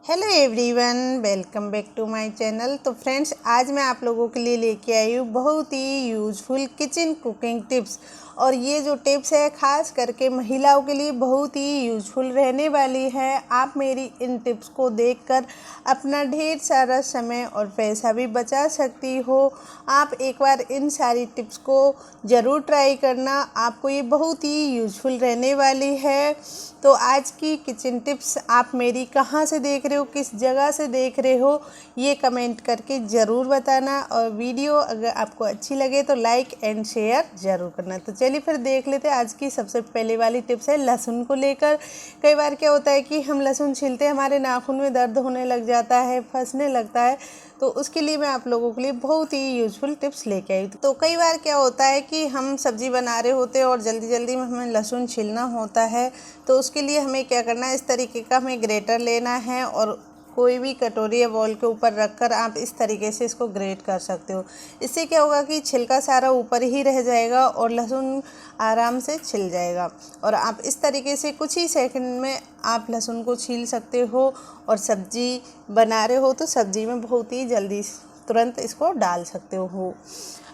Hello everyone, welcome back to my channel. तो friends, आज मैं आप लोगों के लिए लेके आई हूँ बहुत ही यूज़फुल किचन कुकिंग टिप्स। और ये जो टिप्स है खास करके महिलाओं के लिए बहुत ही यूज़फुल रहने वाली है। आप मेरी इन टिप्स को देखकर अपना ढेर सारा समय और पैसा भी बचा सकती हो। आप एक बार इन सारी टिप्स को ज़रूर ट्राई करना, आपको ये बहुत ही यूज़फुल रहने वाली है। तो आज की किचन टिप्स आप मेरी कहाँ से देख रहे हो, किस जगह से देख रहे हो, ये कमेंट करके ज़रूर बताना। और वीडियो अगर आपको अच्छी लगे तो लाइक एंड शेयर ज़रूर करना। तो चलिए फिर देख लेते हैं। आज की सबसे पहले वाली टिप्स है लहसुन को लेकर। कई बार क्या होता है कि हम लहसुन छीलते हमारे नाखून में दर्द होने लग जाता है, फंसने लगता है। तो उसके लिए मैं आप लोगों के लिए बहुत ही यूज़फुल टिप्स लेके आई। तो कई बार क्या होता है कि हम सब्ज़ी बना रहे होते हैं और जल्दी जल्दी में हमें लहसुन छीलना होता है। तो उसके लिए हमें क्या करना है, इस तरीके का हमें ग्रेटर लेना है और कोई भी कटोरी या बॉल के ऊपर रखकर आप इस तरीके से इसको ग्रेट कर सकते हो। इससे क्या होगा कि छिलका सारा ऊपर ही रह जाएगा और लहसुन आराम से छिल जाएगा। और आप इस तरीके से कुछ ही सेकंड में आप लहसुन को छील सकते हो। और सब्ज़ी बना रहे हो तो सब्ज़ी में बहुत ही जल्दी तुरंत इसको डाल सकते हो।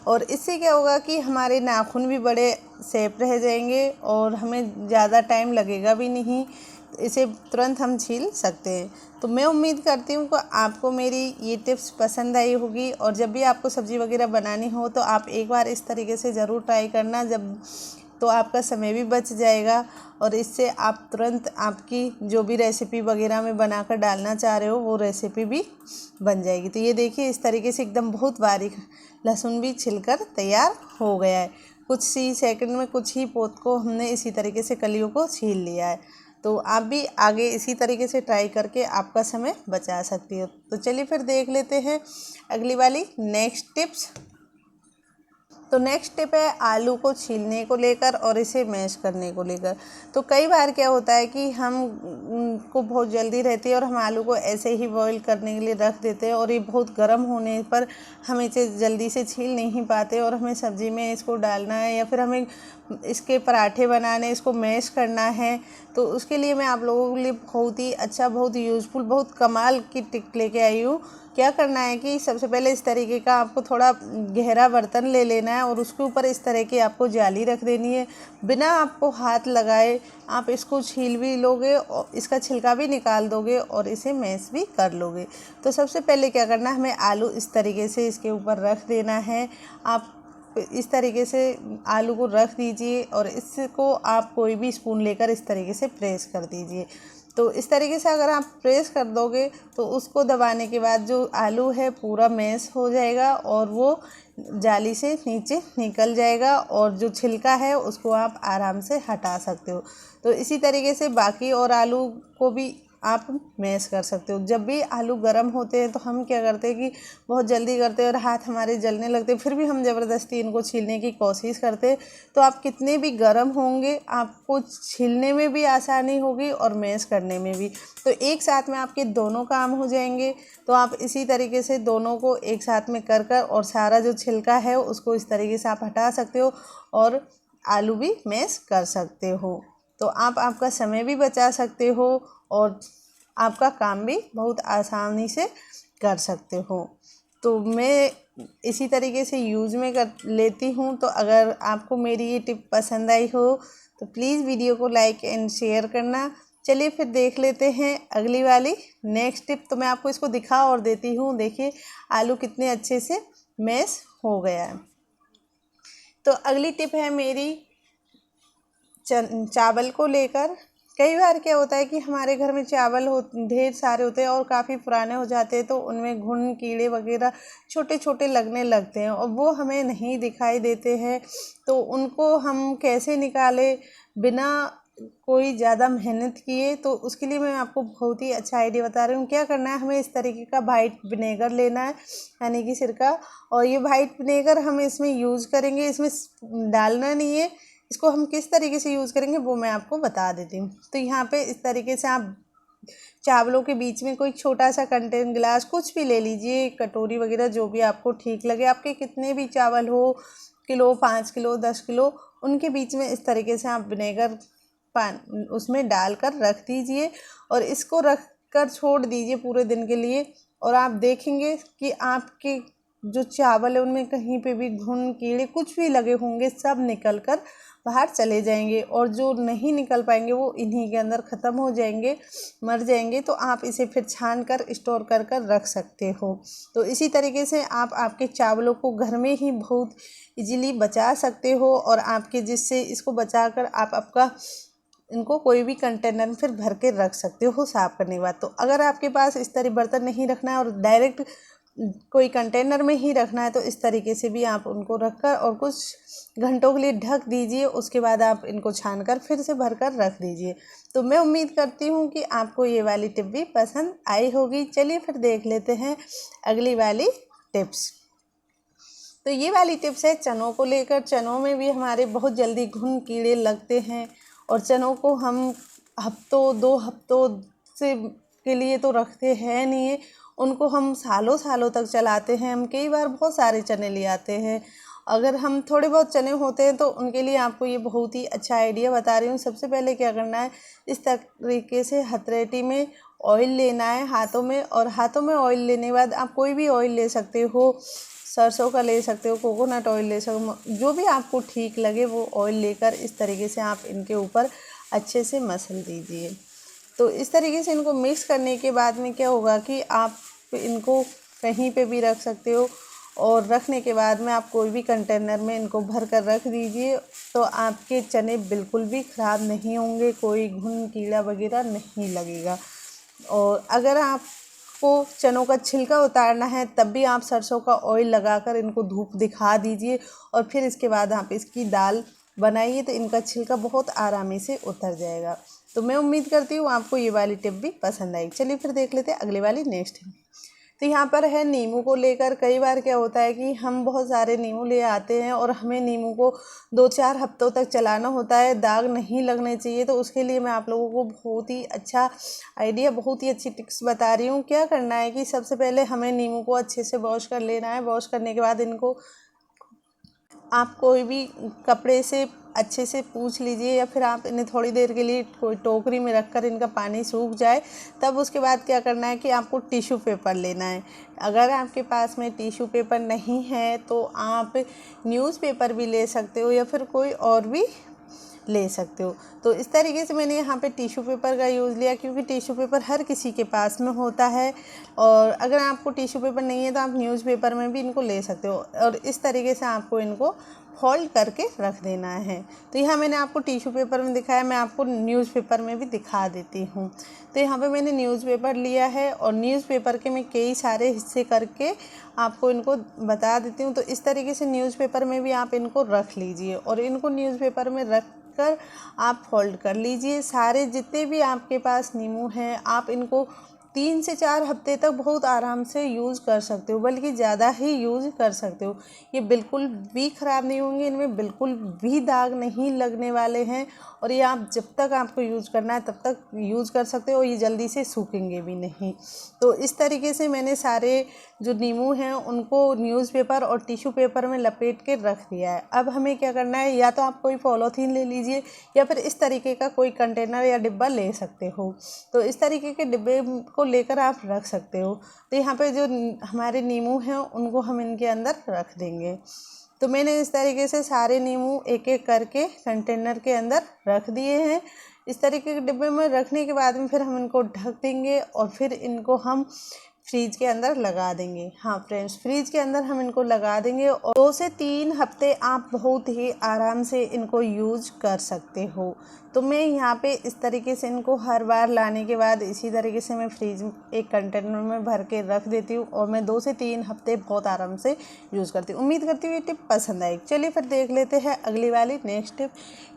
और इससे क्या होगा कि हमारे नाखून भी बड़े सेफ रह जाएंगे और हमें ज़्यादा टाइम लगेगा भी नहीं। इसे तुरंत हम छील सकते हैं। तो मैं उम्मीद करती हूँ कि आपको मेरी ये टिप्स पसंद आई होगी। और जब भी आपको सब्ज़ी वगैरह बनानी हो तो आप एक बार इस तरीके से ज़रूर ट्राई करना, जब तो आपका समय भी बच जाएगा। और इससे आप तुरंत आपकी जो भी रेसिपी वगैरह में बनाकर डालना चाह रहे हो वो रेसिपी भी बन जाएगी। तो ये देखिए, इस तरीके से एकदम बहुत बारीक लहसुन भी छिलकर तैयार हो गया है। कुछ ही सेकंड में कुछ ही पोत को हमने इसी तरीके से कलियों को छील लिया है। तो आप भी आगे इसी तरीके से ट्राई करके आपका समय बचा सकती हो। तो चलिए फिर देख लेते हैं अगली वाली नेक्स्ट टिप्स। तो नेक्स्ट टिप है आलू को छीलने को लेकर और इसे मैश करने को लेकर। तो कई बार क्या होता है कि हम को बहुत जल्दी रहती है और हम आलू को ऐसे ही बॉईल करने के लिए रख देते हैं और ये बहुत गर्म होने पर हम इसे जल्दी से छील नहीं पाते और हमें सब्ज़ी में इसको डालना है या फिर हमें इसके पराठे बनाने, इसको मैश करना है। तो उसके लिए मैं आप लोगों के लिए बहुत ही अच्छा, बहुत ही यूज़फुल, बहुत कमाल की टिप लेके आई हूँ। क्या करना है कि सबसे पहले इस तरीके का आपको थोड़ा गहरा बर्तन ले लेना है और उसके ऊपर इस तरह की आपको जाली रख देनी है। बिना आपको हाथ लगाए आप इसको छील भी लोगे और इसका छिलका भी निकाल दोगे और इसे मैश भी कर लोगे। तो सबसे पहले क्या करना है, हमें आलू इस तरीके से इसके ऊपर रख देना है। आप इस तरीके से आलू को रख दीजिए और इसको आप कोई भी स्पून लेकर इस तरीके से प्रेस कर दीजिए। तो इस तरीके से अगर आप प्रेस कर दोगे तो उसको दबाने के बाद जो आलू है पूरा मैश हो जाएगा और वो जाली से नीचे निकल जाएगा और जो छिलका है उसको आप आराम से हटा सकते हो। तो इसी तरीके से बाकी और आलू को भी आप मैश कर सकते हो। जब भी आलू गर्म होते हैं तो हम क्या करते हैं कि बहुत जल्दी करते हैं और हाथ हमारे जलने लगते हैं, फिर भी हम ज़बरदस्ती इनको छीलने की कोशिश करते हैं। तो आप कितने भी गर्म होंगे आपको छीलने में भी आसानी होगी और मैश करने में भी। तो एक साथ में आपके दोनों काम हो जाएंगे। तो आप इसी तरीके से दोनों को एक साथ में कर कर और सारा जो छिलका है उसको इस तरीके से आप हटा सकते हो और आलू भी मैश कर सकते हो। तो आप आपका समय भी बचा सकते हो और आपका काम भी बहुत आसानी से कर सकते हो। तो मैं इसी तरीके से यूज़ में कर लेती हूँ। तो अगर आपको मेरी ये टिप पसंद आई हो तो प्लीज़ वीडियो को लाइक एंड शेयर करना। चलिए फिर देख लेते हैं अगली वाली नेक्स्ट टिप। तो मैं आपको इसको दिखा और देती हूँ। देखिए आलू कितने अच्छे से मैश हो गया है। तो अगली टिप है मेरी चावल को लेकर। कई बार क्या होता है कि हमारे घर में चावल ढेर सारे होते हैं और काफ़ी पुराने हो जाते हैं तो उनमें घुन कीड़े वगैरह छोटे छोटे लगने लगते हैं और वो हमें नहीं दिखाई देते हैं। तो उनको हम कैसे निकालें बिना कोई ज़्यादा मेहनत किए, तो उसके लिए मैं आपको बहुत ही अच्छा आइडिया बता रही हूँ। क्या करना है, हमें इस तरीके का वाइट विनेगर लेना है, यानी कि सिरका। और ये वाइट विनेगर हम इसमें यूज़ करेंगे, इसमें डालना नहीं है। इसको हम किस तरीके से यूज़ करेंगे वो मैं आपको बता देती हूँ। तो यहाँ पे इस तरीके से आप चावलों के बीच में कोई छोटा सा कंटेन ग्लास कुछ भी ले लीजिए, कटोरी वगैरह जो भी आपको ठीक लगे। आपके कितने भी चावल हो, किलो, 5 किलो, 10 किलो, उनके बीच में इस तरीके से आप विनेगर उसमें डालकर रख दीजिए। और इसको रख कर छोड़ दीजिए पूरे दिन के लिए, और आप देखेंगे कि आपके जो चावल है उनमें कहीं पे भी घुन कीड़े कुछ भी लगे होंगे सब निकल कर बाहर चले जाएंगे, और जो नहीं निकल पाएंगे वो इन्हीं के अंदर ख़त्म हो जाएंगे, मर जाएंगे। तो आप इसे फिर छान कर स्टोर कर कर रख सकते हो। तो इसी तरीके से आप आपके चावलों को घर में ही बहुत इजीली बचा सकते हो, और आपके जिससे इसको बचा कर आप आपका इनको कोई भी कंटेनर में फिर भर के रख सकते हो साफ़ करने के बाद। तो अगर आपके पास इस तरह बर्तन नहीं रखना है और डायरेक्ट कोई कंटेनर में ही रखना है, तो इस तरीके से भी आप उनको रखकर और कुछ घंटों के लिए ढक दीजिए। उसके बाद आप इनको छान कर फिर से भर कर रख दीजिए। तो मैं उम्मीद करती हूँ कि आपको ये वाली टिप भी पसंद आई होगी। चलिए फिर देख लेते हैं अगली वाली टिप्स। तो ये वाली टिप्स है चनों को लेकर। चनों में भी हमारे बहुत जल्दी घुन कीड़े लगते हैं, और चनों को हम हफ्तों 2 हफ्तों से के लिए तो रखते हैं नहीं है, उनको हम सालों सालों तक चलाते हैं। हम कई बार बहुत सारे चने ले आते हैं। अगर हम थोड़े बहुत चने होते हैं तो उनके लिए आपको ये बहुत ही अच्छा आइडिया बता रही हूँ। सबसे पहले क्या करना है, इस तरीके से हथेली में ऑयल लेना है हाथों में, और हाथों में ऑयल लेने के बाद आप कोई भी ऑयल ले सकते हो, सरसों का ले सकते हो, कोकोनट ऑयल ले सकते हो, जो भी आपको ठीक लगे वो ऑयल लेकर इस तरीके से आप इनके ऊपर अच्छे से मसल दीजिए। तो इस तरीके से इनको मिक्स करने के बाद में क्या होगा कि आप इनको कहीं पे भी रख सकते हो, और रखने के बाद में आप कोई भी कंटेनर में इनको भर कर रख दीजिए। तो आपके चने बिल्कुल भी ख़राब नहीं होंगे, कोई घुन कीड़ा वगैरह नहीं लगेगा। और अगर आपको चनों का छिलका उतारना है तब भी आप सरसों का ऑयल लगाकर इनको धूप दिखा दीजिए, और फिर इसके बाद आप इसकी दाल बनाइए तो इनका छिलका बहुत आरामी से उतर जाएगा। तो मैं उम्मीद करती हूँ आपको ये वाली टिप भी पसंद आई। चलिए फिर देख लेते हैं अगली वाली नेक्स्ट टिप। तो यहाँ पर है नींबू को लेकर। कई बार क्या होता है कि हम बहुत सारे नींबू ले आते हैं और हमें नींबू को 2-4 हफ्तों तक चलाना होता है, दाग नहीं लगने चाहिए। तो उसके लिए मैं आप लोगों को बहुत ही अच्छा आइडिया, बहुत ही अच्छी टिप्स बता रही हूँ। क्या करना है कि सबसे पहले हमें नींबू को अच्छे से वॉश कर लेना है। वॉश करने के बाद इनको आप कोई भी कपड़े से अच्छे से पूछ लीजिए, या फिर आप इन्हें थोड़ी देर के लिए कोई टोकरी में रखकर इनका पानी सूख जाए, तब उसके बाद क्या करना है कि आपको टिश्यू पेपर लेना है। अगर आपके पास में टिश्यू पेपर नहीं है तो आप न्यूज़पेपर भी ले सकते हो, या फिर कोई और भी ले सकते हो। तो इस तरीके से मैंने यहाँ पे टिश्यू पेपर का यूज़ लिया, क्योंकि टिश्यू पेपर हर किसी के पास में होता है। और अगर आपको टिश्यू पेपर नहीं है तो आप न्यूज़पेपर में भी इनको ले सकते हो, और इस तरीके से आपको इनको फोल्ड करके रख देना है। तो यहाँ मैंने आपको टिश्यू पेपर में दिखाया, मैं आपको न्यूज़पेपर में भी दिखा देती हूँ। तो यहाँ पे मैंने न्यूज़पेपर लिया है, और न्यूज़पेपर के मैं कई सारे हिस्से करके आपको इनको बता देती हूँ। तो इस तरीके से न्यूज़पेपर में भी आप इनको रख लीजिए, और इनको न्यूज़पेपर में रख कर आप फोल्ड कर लीजिए। सारे जितने भी आपके पास नींबू हैं आप इनको 3 से 4 हफ्ते तक बहुत आराम से यूज़ कर सकते हो, बल्कि ज़्यादा ही यूज़ कर सकते हो। ये बिल्कुल भी ख़राब नहीं होंगे, इनमें बिल्कुल भी दाग नहीं लगने वाले हैं, और ये आप जब तक आपको यूज़ करना है तब तक यूज़ कर सकते हो। ये जल्दी से सूखेंगे भी नहीं। तो इस तरीके से मैंने सारे जो नींबू हैं उनको न्यूज़पेपर और टिश्यू पेपर में लपेट के रख दिया है। अब हमें क्या करना है, या तो आप कोई पॉलीथीन ले लीजिए, या फिर इस तरीके का कोई कंटेनर या डिब्बा ले सकते हो। तो इस तरीके के डिब्बे को लेकर आप रख सकते हो। तो यहाँ पे जो हमारे नींबू हैं उनको हम इनके अंदर रख देंगे। तो मैंने इस तरीके से सारे नींबू एक एक करके कंटेनर के अंदर रख दिए हैं। इस तरीके के डिब्बे में रखने के बाद में फिर हम इनको ढक देंगे, और फिर इनको हम फ्रीज के अंदर लगा देंगे। हाँ फ्रेंड्स, फ्रीज के अंदर हम इनको लगा देंगे, और 2 से 3 हफ्ते आप बहुत ही आराम से इनको यूज कर सकते हो। तो मैं यहाँ पे इस तरीके से इनको हर बार लाने के बाद इसी तरीके से मैं फ्रीज एक कंटेनर में भर के रख देती हूँ, और मैं 2 से 3 हफ्ते बहुत आराम से यूज़ करती हूँ। उम्मीद करती हूँ ये टिप पसंद आई। चलिए फिर देख लेते हैं अगली वाली नेक्स्ट टिप।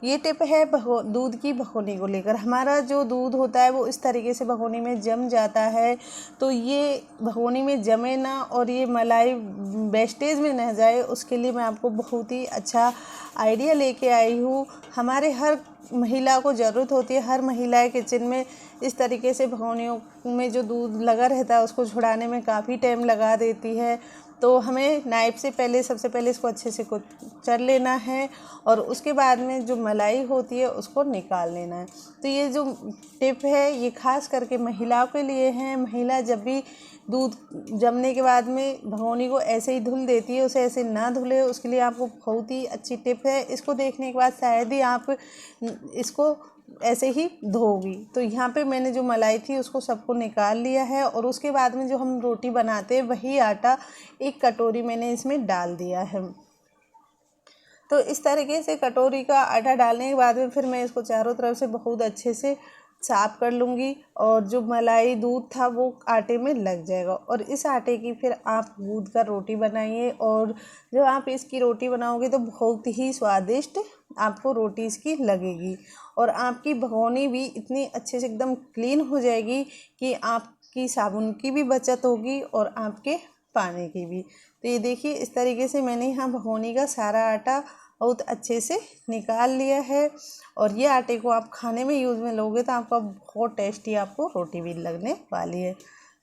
ये टिप है दूध की भगोनी को लेकर। हमारा जो दूध होता है वो इस तरीके से भगोनी में जम जाता है, तो ये भगोनी में जमे ना और ये मलाई वेस्टेज में न जाए, उसके लिए मैं आपको बहुत ही अच्छा आइडिया लेके आई हूँ। हमारे हर महिला को ज़रूरत होती है, हर महिलाएं किचन में इस तरीके से भगोनियों में जो दूध लगा रहता है उसको छुड़ाने में काफ़ी टाइम लगा देती है। तो हमें नाइफ से पहले सबसे पहले इसको अच्छे से कुचल लेना है और उसके बाद में जो मलाई होती है उसको निकाल लेना है। तो ये जो टिप है ये खास करके महिलाओं के लिए है। महिला जब भी दूध जमने के बाद में भगोनी को ऐसे ही धुल देती है, उसे ऐसे ना धुले, उसके लिए आपको बहुत ही अच्छी टिप है। इसको देखने के बाद शायद ही आप इसको ऐसे ही धोगी। तो यहाँ पे मैंने जो मलाई थी उसको सबको निकाल लिया है और उसके बाद में जो हम रोटी बनाते हैं वही आटा एक कटोरी मैंने इसमें डाल दिया है। तो इस तरीके से कटोरी का आटा डालने के बाद में फिर मैं इसको चारों तरफ से बहुत अच्छे से साफ कर लूँगी और जो मलाई दूध था वो आटे में लग जाएगा। और इस आटे की फिर आप गूँथ कर रोटी बनाइए और जब आप इसकी रोटी बनाओगे तो बहुत ही स्वादिष्ट आपको रोटी इसकी लगेगी और आपकी भगोनी भी इतनी अच्छे से एकदम क्लीन हो जाएगी कि आपकी साबुन की भी बचत होगी और आपके पानी की भी। तो ये देखिए इस तरीके से मैंने यहाँ भगोनी का सारा आटा बहुत अच्छे से निकाल लिया है और ये आटे को आप खाने में यूज़ में लोगे तो आपका बहुत टेस्टी आपको रोटी भी लगने वाली है।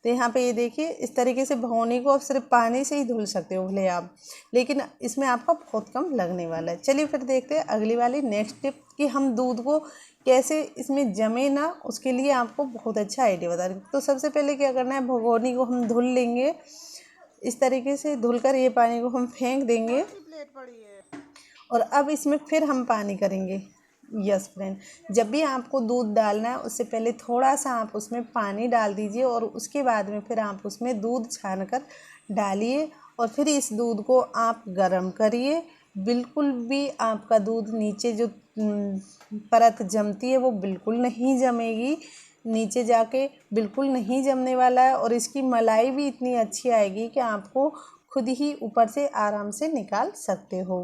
तो यहाँ पे ये देखिए इस तरीके से भगोनी को आप सिर्फ पानी से ही धुल सकते हो भले आप, लेकिन इसमें आपका बहुत कम लगने वाला है। चलिए फिर देखते हैं अगली वाली नेक्स्ट टिप कि हम दूध को कैसे इसमें जमे ना, उसके लिए आपको बहुत अच्छा आइडिया बता रही हूँ। तो सबसे पहले क्या करना है, भगोनी को हम धुल लेंगे इस तरीके से, धुलकर ये पानी को हम फेंक देंगे और अब इसमें फिर हम पानी करेंगे। यस फ्रेंड, जब भी आपको दूध डालना है उससे पहले थोड़ा सा आप उसमें पानी डाल दीजिए और उसके बाद में फिर आप उसमें दूध छान कर डालिए और फिर इस दूध को आप गर्म करिए। बिल्कुल भी आपका दूध नीचे जो परत जमती है वो बिल्कुल नहीं जमेगी, नीचे जाके बिल्कुल नहीं जमने वाला है और इसकी मलाई भी इतनी अच्छी आएगी कि आपको खुद ही ऊपर से आराम से निकाल सकते हो।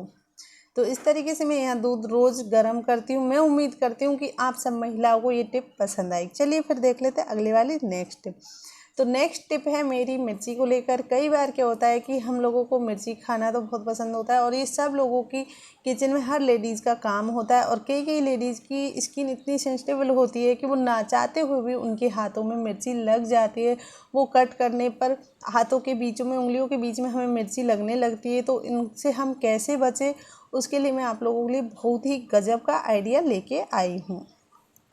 तो इस तरीके से मैं यहाँ दूध रोज़ गर्म करती हूँ। मैं उम्मीद करती हूँ कि आप सब महिलाओं को ये टिप पसंद आई। चलिए फिर देख लेते हैं अगली वाली नेक्स्ट टिप। तो नेक्स्ट टिप है मेरी मिर्ची को लेकर। कई बार क्या होता है कि हम लोगों को मिर्ची खाना तो बहुत पसंद होता है और ये सब लोगों की किचन में हर लेडीज़ का काम होता है और कई लेडीज़ की स्किन इतनी सेंसिटिव होती है कि वो ना चाहते हुए भी उनके हाथों में मिर्ची लग जाती है। वो कट करने पर हाथों के बीचों में, उंगलियों के बीच में हमें मिर्ची लगने लगती है। तो इनसे हम कैसे बचें, उसके लिए मैं आप लोगों के लिए बहुत ही गजब का आइडिया लेके आई हूँ।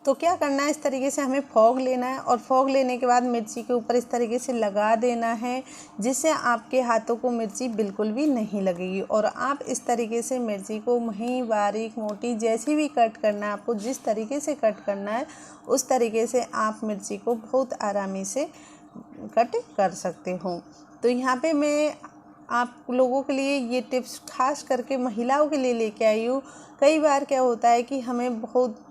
तो क्या करना है, इस तरीके से हमें फॉग लेना है और फॉग लेने के बाद मिर्ची के ऊपर इस तरीके से लगा देना है जिससे आपके हाथों को मिर्ची बिल्कुल भी नहीं लगेगी। और आप इस तरीके से मिर्ची को महीन, बारीक, मोटी जैसी भी कट करना है, आपको जिस तरीके से कट करना है उस तरीके से आप मिर्ची को बहुत आरामी से कट कर सकते हो। तो यहाँ पे मैं आप लोगों के लिए ये टिप्स खास करके महिलाओं के लिए लेके आई हूँ। कई बार क्या होता है कि हमें बहुत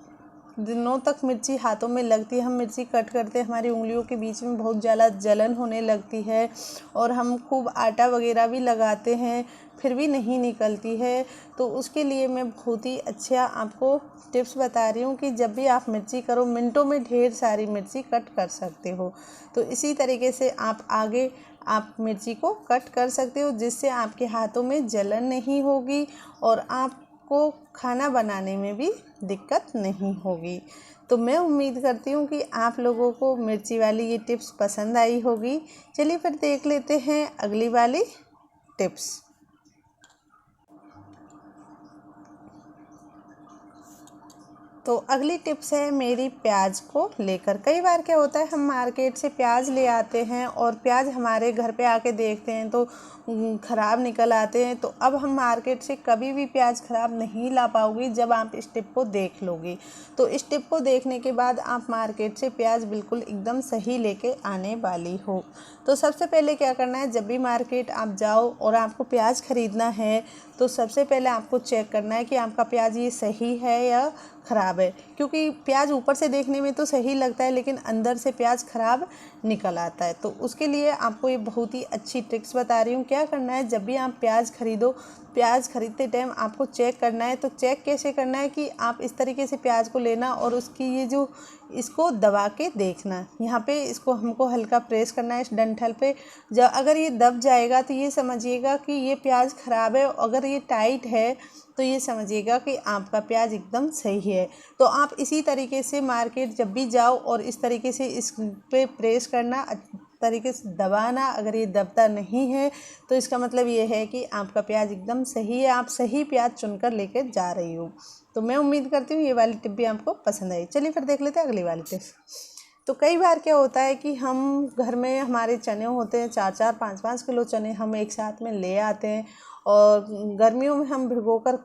दिनों तक मिर्ची हाथों में लगती है, हम मिर्ची कट करते हैं, हमारी उंगलियों के बीच में बहुत ज़्यादा जलन होने लगती है और हम खूब आटा वगैरह भी लगाते हैं फिर भी नहीं निकलती है। तो उसके लिए मैं बहुत ही अच्छा आपको टिप्स बता रही हूँ कि जब भी आप मिर्ची करो मिनटों में ढेर सारी मिर्ची कट कर सकते हो। तो इसी तरीके से आप आगे आप मिर्ची को कट कर सकते हो जिससे आपके हाथों में जलन नहीं होगी और आपको खाना बनाने में भी दिक्कत नहीं होगी। तो मैं उम्मीद करती हूँ कि आप लोगों को मिर्ची वाली ये टिप्स पसंद आई होगी। चलिए फिर देख लेते हैं अगली वाली टिप्स। तो अगली टिप्स है मेरी प्याज को लेकर। कई बार क्या होता है, हम मार्केट से प्याज ले आते हैं और प्याज हमारे घर पे आके देखते हैं तो ख़राब निकल आते हैं। तो अब हम मार्केट से कभी भी प्याज ख़राब नहीं ला पाओगी जब आप इस टिप को देख लोगी। तो इस टिप को देखने के बाद आप मार्केट से प्याज बिल्कुल एकदम सही लेके आने वाली हो। तो सबसे पहले क्या करना है, जब भी मार्केट आप जाओ और आपको प्याज ख़रीदना है तो सबसे पहले आपको चेक करना है कि आपका प्याज ये सही है या ख़राब है। क्योंकि प्याज ऊपर से देखने में तो सही लगता है लेकिन अंदर से प्याज ख़राब निकल आता है। तो उसके लिए आपको ये बहुत ही अच्छी ट्रिक्स बता रही हूँ। क्या करना है, जब भी आप प्याज ख़रीदो, प्याज ख़रीदते टाइम आपको चेक करना है। तो चेक कैसे करना है कि आप इस तरीके से प्याज को लेना और उसकी ये जो इसको दबा के देखना, यहाँ पे इसको हमको हल्का प्रेस करना है इस डंठल पे। जब अगर ये दब जाएगा तो ये समझिएगा कि ये प्याज ख़राब है, अगर ये टाइट है तो ये समझिएगा कि आपका प्याज एकदम सही है। तो आप इसी तरीके से मार्केट जब भी जाओ और इस तरीके से इस पे प्रेस करना, तरीके से दबाना। अगर ये दबता नहीं है तो इसका मतलब ये है कि आपका प्याज एकदम सही है, आप सही प्याज चुनकर लेके जा रही हो। तो मैं उम्मीद करती हूँ ये वाली टिप भी आपको पसंद आई। चलिए फिर देख लेते हैं अगली वाली टिप। तो कई बार क्या होता है कि हम घर में हमारे चने होते हैं, 4-4 5-5 किलो चने हम एक साथ में ले आते हैं और गर्मियों में हम भिगोकर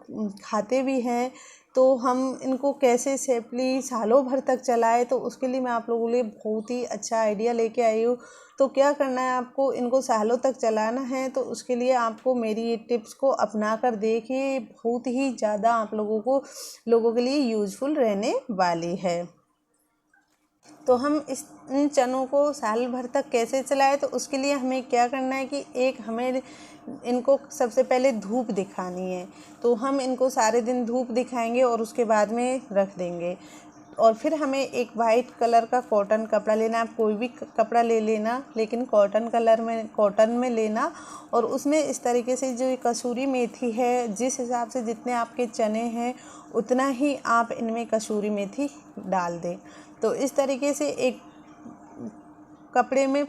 खाते भी हैं। तो हम इनको कैसे सेफली सालों भर तक चलाए, तो उसके लिए मैं आप लोगों के लिए बहुत ही अच्छा आइडिया लेके आई हूँ। तो क्या करना है, आपको इनको सालों तक चलाना है तो उसके लिए आपको मेरी ये टिप्स को अपना कर देखिए, बहुत ही ज़्यादा आप लोगों के लिए यूज़फुल रहने वाली है। तो हम इन चनों को साल भर तक कैसे चलाएं, तो उसके लिए हमें क्या करना है कि हमें इनको सबसे पहले धूप दिखानी है। तो हम इनको सारे दिन धूप दिखाएंगे और उसके बाद में रख देंगे। और फिर हमें एक वाइट कलर का कॉटन कपड़ा लेना, आप कोई भी कपड़ा ले लेना, लेकिन कॉटन में लेना। और उसमें इस तरीके से जो कसूरी मेथी है, जिस हिसाब से जितने आपके चने हैं उतना ही आप इनमें कसूरी मेथी डाल दें। तो इस तरीके से एक कपड़े में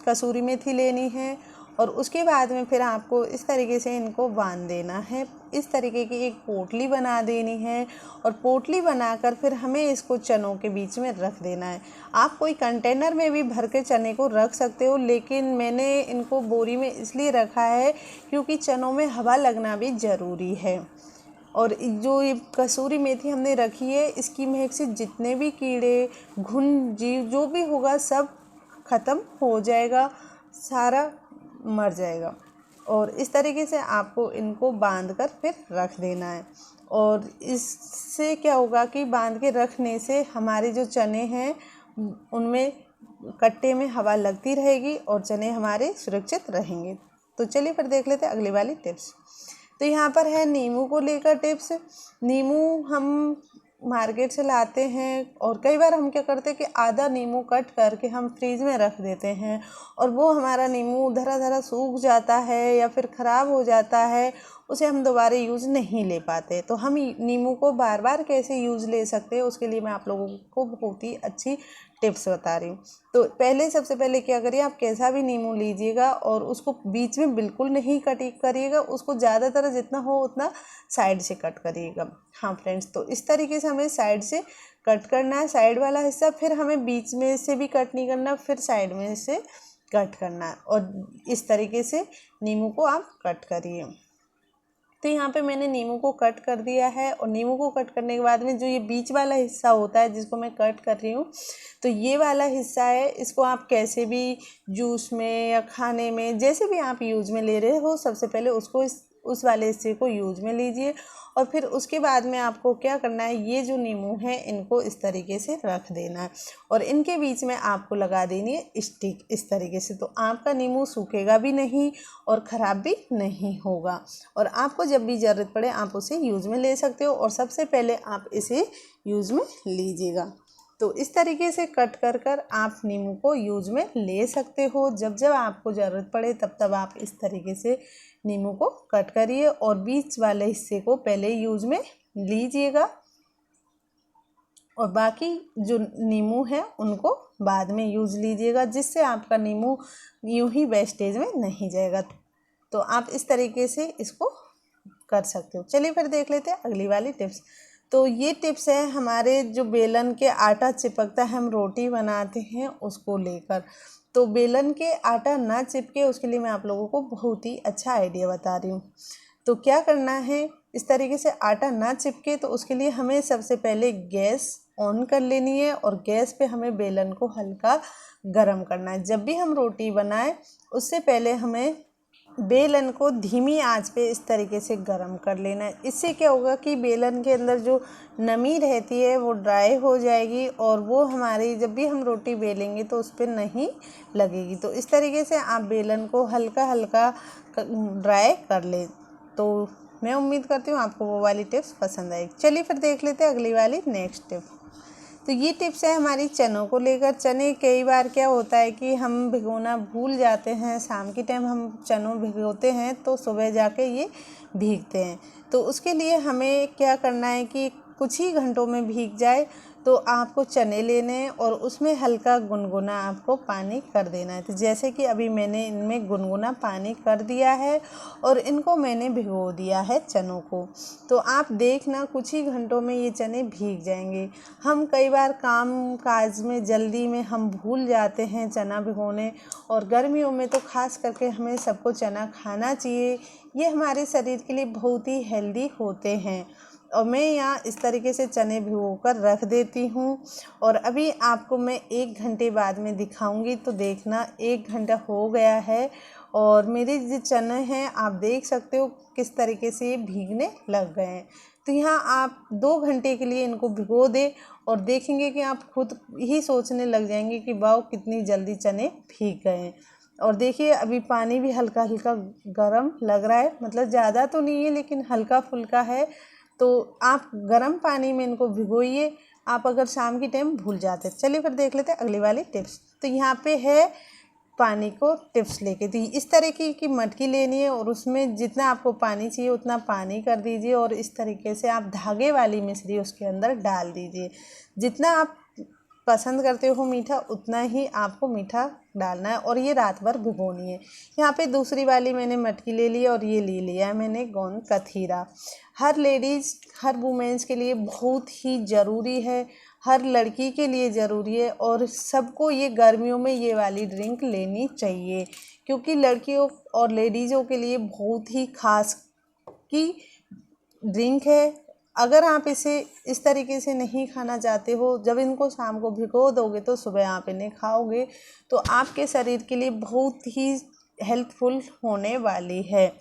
कसूरी मेथी लेनी है और उसके बाद में फिर आपको इस तरीके से इनको बांध देना है। इस तरीके की एक पोटली बना देनी है और पोटली बनाकर फिर हमें इसको चनों के बीच में रख देना है। आप कोई कंटेनर में भी भर के चने को रख सकते हो, लेकिन मैंने इनको बोरी में इसलिए रखा है क्योंकि चनों में हवा लगना भी ज़रूरी है। और जो ये कसूरी मेथी हमने रखी है, इसकी महक से जितने भी कीड़े घुन जीव जो भी होगा सब ख़त्म हो जाएगा, सारा मर जाएगा। और इस तरीके से आपको इनको बांध कर फिर रख देना है। और इससे क्या होगा कि बांध के रखने से हमारे जो चने हैं उनमें कट्टे में हवा लगती रहेगी और चने हमारे सुरक्षित रहेंगे। तो चलिए फिर देख लेते हैं अगली वाली टिप्स। तो यहाँ पर है नींबू को लेकर टिप्स। नींबू हम मार्केट से लाते हैं और कई बार हम क्या करते हैं कि आधा नींबू कट करके हम फ्रीज में रख देते हैं और वो हमारा नींबू धरा धरा सूख जाता है या फिर ख़राब हो जाता है, उसे हम दोबारा यूज़ नहीं ले पाते। तो हम नींबू को बार बार कैसे यूज़ ले सकते हैं, उसके लिए मैं आप लोगों को बहुत ही अच्छी टिप्स बता रही हूँ। तो सबसे पहले क्या करिए, आप कैसा भी नींबू लीजिएगा और उसको बीच में बिल्कुल नहीं कट करिएगा, उसको ज़्यादातर जितना हो उतना साइड से कट करिएगा। हाँ फ्रेंड्स, तो इस तरीके से हमें साइड से कट करना है, साइड वाला हिस्सा। फिर हमें बीच में से भी कट नहीं करना, फिर साइड में से कट करना है और इस तरीके से नींबू को आप कट करिए। तो यहाँ पे मैंने नींबू को कट कर दिया है और नींबू को कट करने के बाद में जो ये बीच वाला हिस्सा होता है जिसको मैं कट कर रही हूँ, तो ये वाला हिस्सा है, इसको आप कैसे भी जूस में या खाने में जैसे भी आप यूज़ में ले रहे हो, सबसे पहले उसको उस वाले हिस्से को यूज़ में लीजिए। और फिर उसके बाद में आपको क्या करना है, ये जो नींबू है इनको इस तरीके से रख देना है और इनके बीच में आपको लगा देनी है स्टिक इस तरीके से। तो आपका नींबू सूखेगा भी नहीं और ख़राब भी नहीं होगा और आपको जब भी ज़रूरत पड़े आप उसे यूज़ में ले सकते हो। और सबसे पहले आप इसे यूज़ में लीजिएगा। तो इस तरीके से कट कर आप नींबू को यूज़ में ले सकते हो। जब आपको ज़रूरत पड़े तब आप इस तरीके से नींबू को कट करिए और बीच वाले हिस्से को पहले यूज़ में लीजिएगा और बाकी जो नींबू है उनको बाद में यूज़ लीजिएगा, जिससे आपका नींबू यूं ही वेस्टेज में नहीं जाएगा। तो आप इस तरीके से इसको कर सकते हो। चलिए फिर देख लेते हैं अगली वाली टिप्स। तो ये टिप्स है हमारे जो बेलन के आटा चिपकता है, हम रोटी बनाते हैं उसको लेकर। तो बेलन के आटा ना चिपके उसके लिए मैं आप लोगों को बहुत ही अच्छा आइडिया बता रही हूँ। तो क्या करना है, इस तरीके से आटा ना चिपके तो उसके लिए हमें सबसे पहले गैस ऑन कर लेनी है और गैस पे हमें बेलन को हल्का गरम करना है। जब भी हम रोटी बनाएं उससे पहले हमें बेलन को धीमी आंच पे इस तरीके से गरम कर लेना है। इससे क्या होगा कि बेलन के अंदर जो नमी रहती है वो ड्राई हो जाएगी और वो हमारी जब भी हम रोटी बेलेंगे तो उस पर नहीं लगेगी। तो इस तरीके से आप बेलन को हल्का हल्का ड्राई कर लें। तो मैं उम्मीद करती हूँ आपको वो वाली टिप्स पसंद आएगी। चलिए फिर देख लेते हैं अगली वाली नेक्स्ट टिप। तो ये टिप्स है हमारी चनों को लेकर। चने कई बार क्या होता है कि हम भिगोना भूल जाते हैं, शाम के टाइम हम चनों भिगोते हैं तो सुबह जाके ये भीगते हैं। तो उसके लिए हमें क्या करना है कि कुछ ही घंटों में भीग जाए तो आपको चने लेने हैं और उसमें हल्का गुनगुना आपको पानी कर देना है। तो जैसे कि अभी मैंने इनमें गुनगुना पानी कर दिया है और इनको मैंने भिगो दिया है चनों को। तो आप देखना कुछ ही घंटों में ये चने भीग जाएंगे। हम कई बार काम काज में जल्दी में हम भूल जाते हैं चना भिगोने, और गर्मियों में तो ख़ास करके हमें सबको चना खाना चाहिए। ये हमारे शरीर के लिए बहुत ही हेल्दी होते हैं। और मैं यहाँ इस तरीके से चने भिगो कर रख देती हूँ और अभी आपको मैं 1 घंटे बाद में दिखाऊंगी। तो देखना 1 घंटा हो गया है और मेरे जो चने हैं आप देख सकते हो किस तरीके से ये भीगने लग गए हैं। तो यहाँ आप 2 घंटे के लिए इनको भिगो दें और देखेंगे कि आप खुद ही सोचने लग जाएंगे कि वाह कितनी जल्दी चने भीग गए हैं। और देखिए अभी पानी भी हल्का हल्का गरम लग रहा है, मतलब ज़्यादा तो नहीं है लेकिन हल्का फुल्का है। तो आप गर्म पानी में इनको भिगोइए, आप अगर शाम की टाइम भूल जाते हैं। चलिए फिर देख लेते हैं अगली वाली टिप्स। तो यहाँ पे है पानी को टिप्स लेके, तो इस तरह की मटकी लेनी है और उसमें जितना आपको पानी चाहिए उतना पानी कर दीजिए और इस तरीके से आप धागे वाली मिश्री उसके अंदर डाल दीजिए। जितना आप पसंद करते हो मीठा उतना ही आपको मीठा डालना है और ये रात भर भिगोनी है। यहाँ पे दूसरी वाली मैंने मटकी ले ली और ये ले लिया है मैंने गोंद कथीरा। हर लेडीज़ हर वुमेन्स के लिए बहुत ही ज़रूरी है, हर लड़की के लिए ज़रूरी है और सबको ये गर्मियों में ये वाली ड्रिंक लेनी चाहिए क्योंकि लड़कियों और लेडीज़ों के लिए बहुत ही खास की ड्रिंक है। अगर आप इसे इस तरीके से नहीं खाना चाहते हो, जब इनको शाम को भिगो दोगे तो सुबह आप इन्हें खाओगे तो आपके शरीर के लिए बहुत ही हेल्पफुल होने वाली है।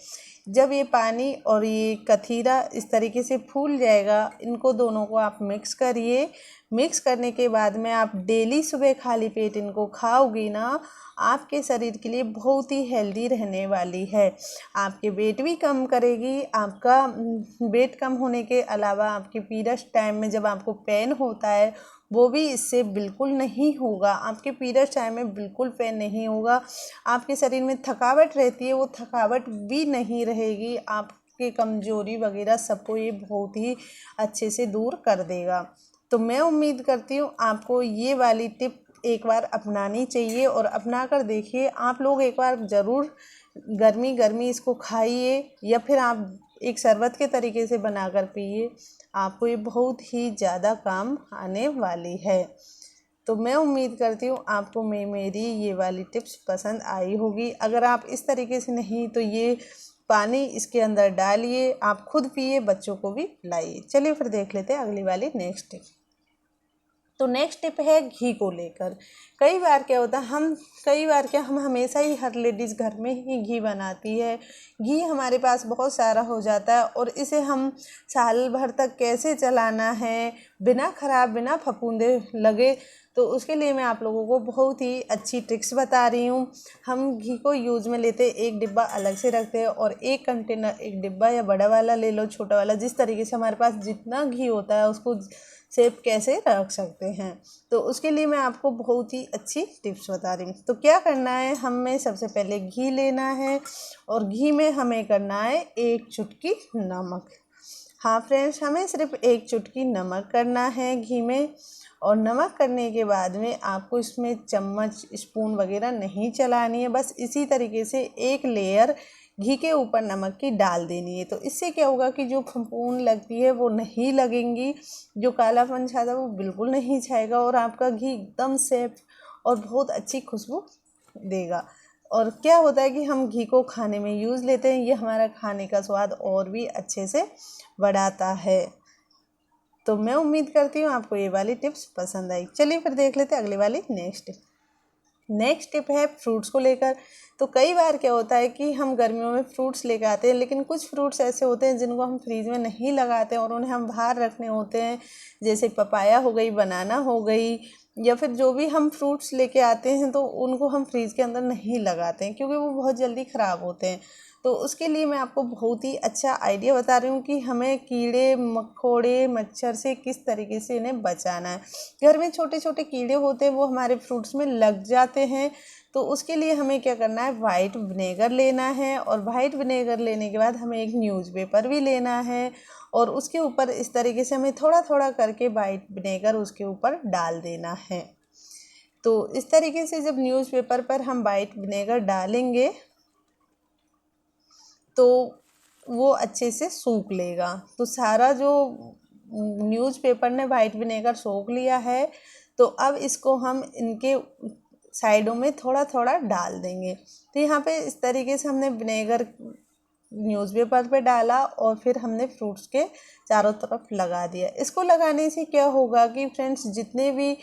जब ये पानी और ये कथीरा इस तरीके से फूल जाएगा, इनको दोनों को आप मिक्स करिए। मिक्स करने के बाद में आप डेली सुबह खाली पेट इनको खाओगी ना, आपके शरीर के लिए बहुत ही हेल्दी रहने वाली है। आपके वेट भी कम करेगी। आपका वेट कम होने के अलावा आपके पीरियड्स टाइम में जब आपको पेन होता है वो भी इससे बिल्कुल नहीं होगा। आपके पीरियड्स टाइम में बिल्कुल पेन नहीं होगा। आपके शरीर में थकावट रहती है वो थकावट भी नहीं रहेगी। आपके कमजोरी वगैरह सबको ये बहुत ही अच्छे से दूर कर देगा। तो मैं उम्मीद करती हूँ आपको ये वाली टिप एक बार अपनानी चाहिए और अपना कर देखिए। आप लोग एक बार ज़रूर गर्मी गर्मी इसको खाइए या फिर आप एक शरबत के तरीके से बनाकर पिए। आपको ये बहुत ही ज़्यादा काम आने वाली है। तो मैं उम्मीद करती हूँ आपको मेरी ये वाली टिप्स पसंद आई होगी। अगर आप इस तरीके से नहीं तो ये पानी इसके अंदर डालिए, आप खुद पिए, बच्चों को भी पिलाइए। चलिए फिर देख लेते हैं अगली वाली नेक्स्ट टिप। तो नेक्स्ट टिप है घी को लेकर। कई बार क्या हम हमेशा ही हर लेडीज़ घर में ही घी बनाती है। घी हमारे पास बहुत सारा हो जाता है और इसे हम साल भर तक कैसे चलाना है बिना ख़राब बिना फफूंदे लगे, तो उसके लिए मैं आप लोगों को बहुत ही अच्छी ट्रिक्स बता रही हूँ। हम घी को यूज़ में लेते एक डिब्बा अलग से रखते हैं और एक कंटेनर, एक डिब्बा या बड़ा वाला ले लो, छोटा वाला, जिस तरीके से हमारे पास जितना घी होता है उसको सेव कैसे रख सकते हैं। तो उसके लिए मैं आपको बहुत ही अच्छी टिप्स बता रही हूँ। तो क्या करना है, हमें सबसे पहले घी लेना है और घी में हमें करना है 1 चुटकी नमक। हाँ फ्रेंड्स, हमें सिर्फ 1 चुटकी नमक करना है घी में। और नमक करने के बाद में आपको इसमें चम्मच स्पून वगैरह नहीं चलानी है, बस इसी तरीके से एक लेयर घी के ऊपर नमक की डाल देनी है। तो इससे क्या होगा कि जो फफूंद लगती है वो नहीं लगेंगी, जो कालापन छाता है वो बिल्कुल नहीं छाएगा और आपका घी एकदम सेफ और बहुत अच्छी खुशबू देगा। और क्या होता है कि हम घी को खाने में यूज़ लेते हैं, ये हमारा खाने का स्वाद और भी अच्छे से बढ़ाता है। तो मैं उम्मीद करती हूँ आपको ये वाली टिप्स पसंद आई। चलिए फिर देख लेते हैं अगली वाली नेक्स्ट टिप है फ्रूट्स को लेकर। तो कई बार क्या होता है कि हम गर्मियों में फ्रूट्स लेकर आते हैं, लेकिन कुछ फ्रूट्स ऐसे होते हैं जिनको हम फ्रीज में नहीं लगाते और उन्हें हम बाहर रखने होते हैं, जैसे पपाया हो गई, बनाना हो गई, या फिर जो भी हम फ्रूट्स लेके आते हैं तो उनको हम फ्रीज के अंदर नहीं लगाते हैं क्योंकि वो बहुत जल्दी ख़राब होते हैं। तो उसके लिए मैं आपको बहुत ही अच्छा आइडिया बता रही हूँ कि हमें कीड़े मकोड़े मच्छर से किस तरीके से इन्हें बचाना है। घर में छोटे छोटे कीड़े होते हैं वो हमारे फ्रूट्स में लग जाते हैं, तो उसके लिए हमें क्या करना है, वाइट विनेगर लेना है और वाइट विनेगर लेने के बाद हमें एक न्यूज़पेपर भी लेना है और उसके ऊपर इस तरीके से हमें थोड़ा थोड़ा करके वाइट विनेगर उसके ऊपर डाल देना है। तो इस तरीके से जब न्यूज़पेपर पर हम वाइट विनेगर डालेंगे तो वो अच्छे से सूख लेगा। तो सारा जो न्यूज़पेपर ने वाइट विनेगर सोख लिया है, तो अब इसको हम इनके साइडों में थोड़ा थोड़ा डाल देंगे। तो यहाँ पे इस तरीके से हमने विनेगर न्यूज़पेपर पे डाला और फिर हमने फ्रूट्स के चारों तरफ लगा दिया। इसको लगाने से क्या होगा कि फ्रेंड्स, जितने भी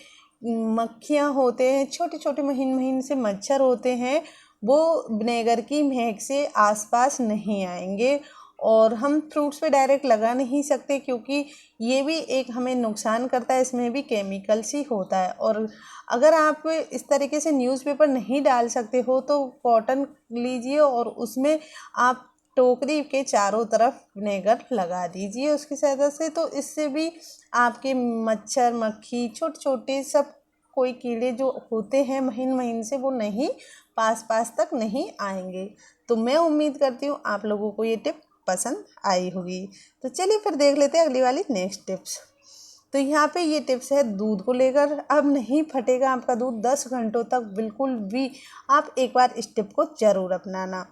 मक्खियाँ होते हैं, छोटे छोटे महीन महीन से मच्छर होते हैं, वो विनेगर की महक से आसपास नहीं आएंगे। और हम फ्रूट्स पे डायरेक्ट लगा नहीं सकते क्योंकि ये भी एक हमें नुकसान करता है, इसमें भी केमिकल्स ही होता है। और अगर आप इस तरीके से न्यूज़पेपर नहीं डाल सकते हो तो कॉटन लीजिए और उसमें आप टोकरी के चारों तरफ विनेगर लगा दीजिए उसकी सहायता से। तो इससे भी आपके मच्छर मक्खी छोटे छोटे सब कोई कीड़े जो होते हैं महीन महीन से, वो नहीं पास तक नहीं आएंगे। तो मैं उम्मीद करती हूँ आप लोगों को ये टिप पसंद आई होगी। तो चलिए फिर देख लेते हैं अगली वाली नेक्स्ट टिप्स। तो यहाँ पे ये टिप्स है दूध को लेकर। अब नहीं फटेगा आपका दूध 10 घंटों तक बिल्कुल भी। आप एक बार इस टिप को ज़रूर अपनाना।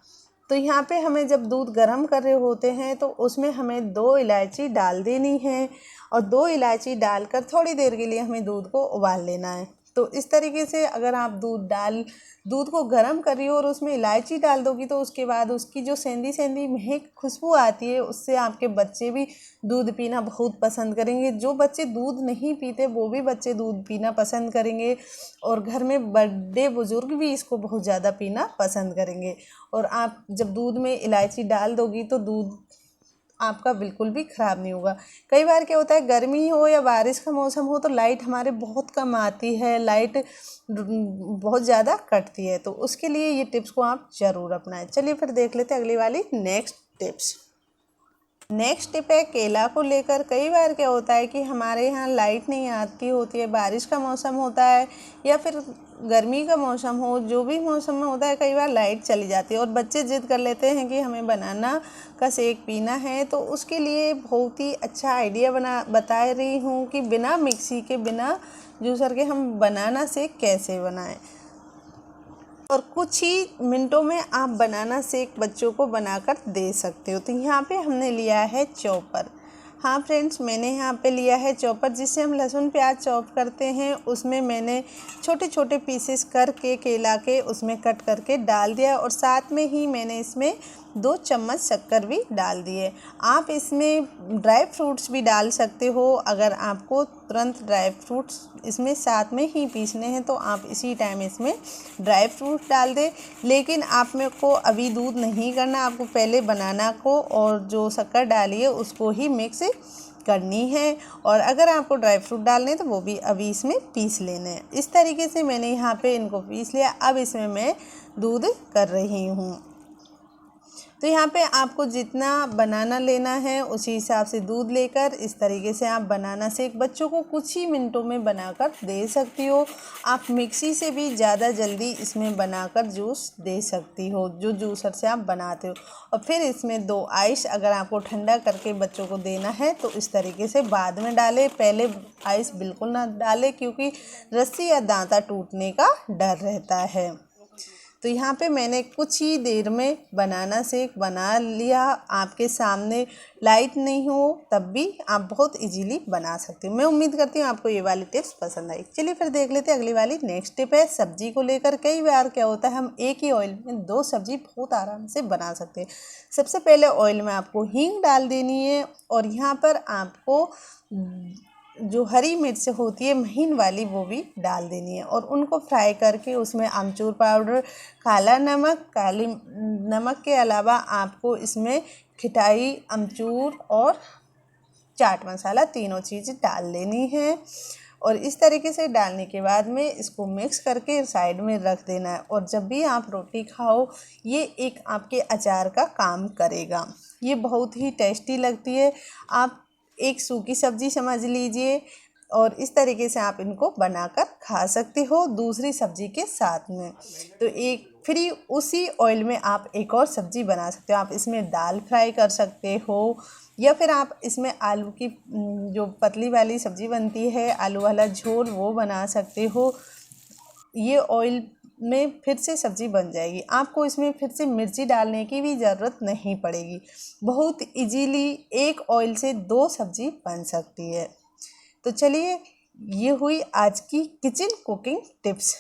तो यहाँ पे हमें जब दूध गर्म कर रहे होते हैं तो उसमें हमें 2 इलायची डाल देनी है और 2 इलायची डालकर थोड़ी देर के लिए हमें दूध को उबाल लेना है। तो इस तरीके से अगर आप दूध को गर्म कर रही हो और उसमें इलायची डाल दोगी तो उसके बाद उसकी जो सेंधी सेंधी महक खुशबू आती है, उससे आपके बच्चे भी दूध पीना बहुत पसंद करेंगे। जो बच्चे दूध नहीं पीते वो भी बच्चे दूध पीना पसंद करेंगे और घर में बड़े बुजुर्ग भी इसको बहुत ज़्यादा पीना पसंद करेंगे। और आप जब दूध में इलायची डाल दोगी तो दूध आपका बिल्कुल भी ख़राब नहीं होगा। कई बार क्या होता है, गर्मी हो या बारिश का मौसम हो तो लाइट हमारे बहुत कम आती है, लाइट बहुत ज़्यादा कटती है। तो उसके लिए ये टिप्स को आप ज़रूर अपनाएं। चलिए फिर देख लेते हैं अगली वाली नेक्स्ट टिप्स। नेक्स्ट टिप है केला को लेकर। कई बार क्या होता है कि हमारे यहाँ लाइट नहीं आती होती है, बारिश का मौसम होता है या फिर गर्मी का मौसम हो, जो भी मौसम में होता है कई बार लाइट चली जाती है और बच्चे ज़िद कर लेते हैं कि हमें बनाना का शेक पीना है। तो उसके लिए बहुत ही अच्छा आइडिया बता रही हूँ कि बिना मिक्सी के बिना जूसर के हम बनाना शेक कैसे बनाएं और कुछ ही मिनटों में आप बनाना शेक बच्चों को बनाकर दे सकते हो। तो यहाँ पे हमने लिया है चॉपर। हाँ फ्रेंड्स, मैंने यहाँ पे लिया है चॉपर जिससे हम लहसुन प्याज चॉप करते हैं। उसमें मैंने छोटे छोटे पीसेस करके केला के उसमें कट करके डाल दिया और साथ में ही मैंने इसमें 2 चम्मच शक्कर भी डाल दिए। आप इसमें ड्राई फ्रूट्स भी डाल सकते हो। अगर आपको तुरंत ड्राई फ्रूट्स इसमें साथ में ही पीसने हैं तो आप इसी टाइम इसमें ड्राई फ्रूट डाल दें। लेकिन आप मेरे को अभी दूध नहीं करना, आपको पहले बनाना को और जो शक्कर डाली है उसको ही मिक्स करनी है। और अगर आपको ड्राई फ्रूट डालने हैं तो वो भी अभी इसमें पीस लेने हैं। इस तरीके से मैंने यहाँ पे इनको पीस लिया। अब इसमें मैं दूध कर रही हूँ। तो यहाँ पे आपको जितना बनाना लेना है उसी हिसाब से दूध लेकर इस तरीके से आप बनाना शेक बच्चों को कुछ ही मिनटों में बनाकर दे सकती हो। आप मिक्सी से भी ज़्यादा जल्दी इसमें बनाकर जूस दे सकती हो, जो जूसर से आप बनाते हो। और फिर इसमें 2 आइस अगर आपको ठंडा करके बच्चों को देना है तो इस तरीके से बाद में डालें, पहले आइस बिल्कुल ना डालें क्योंकि रस्सी या दांता टूटने का डर रहता है। तो यहाँ पे मैंने कुछ ही देर में बनाना शेक बना लिया आपके सामने। लाइट नहीं हो तब भी आप बहुत इजीली बना सकते हो। मैं उम्मीद करती हूँ आपको ये वाली टिप्स पसंद आई। चलिए फिर देख लेते हैं अगली वाली नेक्स्ट टिप है सब्जी को लेकर। कई बार क्या होता है हम एक ही ऑयल में 2 सब्जी बहुत आराम से बना सकते हैं। सबसे पहले ऑयल में आपको हींग डाल देनी है और यहाँ पर आपको जो हरी मिर्च होती है महीन वाली वो भी डाल देनी है और उनको फ्राई करके उसमें आमचूर पाउडर, काला नमक, काली नमक के अलावा आपको इसमें खिटाई, अमचूर और चाट मसाला तीनों चीज़ डाल लेनी है। और इस तरीके से डालने के बाद में इसको मिक्स करके साइड में रख देना है। और जब भी आप रोटी खाओ ये एक आपके अचार का काम करेगा। ये बहुत ही टेस्टी लगती है। आप एक सूखी सब्ज़ी समझ लीजिए और इस तरीके से आप इनको बनाकर खा सकते हो दूसरी सब्ज़ी के साथ में। तो एक फिर उसी ऑयल में आप एक और सब्ज़ी बना सकते हो। आप इसमें दाल फ्राई कर सकते हो या फिर आप इसमें आलू की जो पतली वाली सब्ज़ी बनती है आलू वाला झोल वो बना सकते हो। ये ऑयल में फिर से सब्ज़ी बन जाएगी। आपको इसमें फिर से मिर्ची डालने की भी ज़रूरत नहीं पड़ेगी। बहुत इजीली एक ऑयल से 2 सब्ज़ी बन सकती है। तो चलिए, ये हुई आज की किचन कुकिंग टिप्स।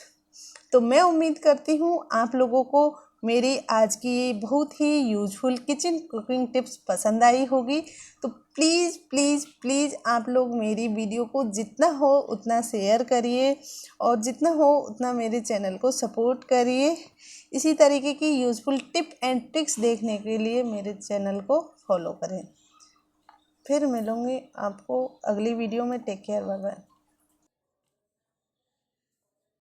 तो मैं उम्मीद करती हूँ आप लोगों को मेरी आज की बहुत ही यूज़फुल किचन कुकिंग टिप्स पसंद आई होगी। तो प्लीज़ प्लीज़ प्लीज़ आप लोग मेरी वीडियो को जितना हो उतना शेयर करिए और जितना हो उतना मेरे चैनल को सपोर्ट करिए। इसी तरीके की यूज़फुल टिप एंड ट्रिक्स देखने के लिए मेरे चैनल को फॉलो करें। फिर मिलूँगी आपको अगली वीडियो में। Take care, bye bye.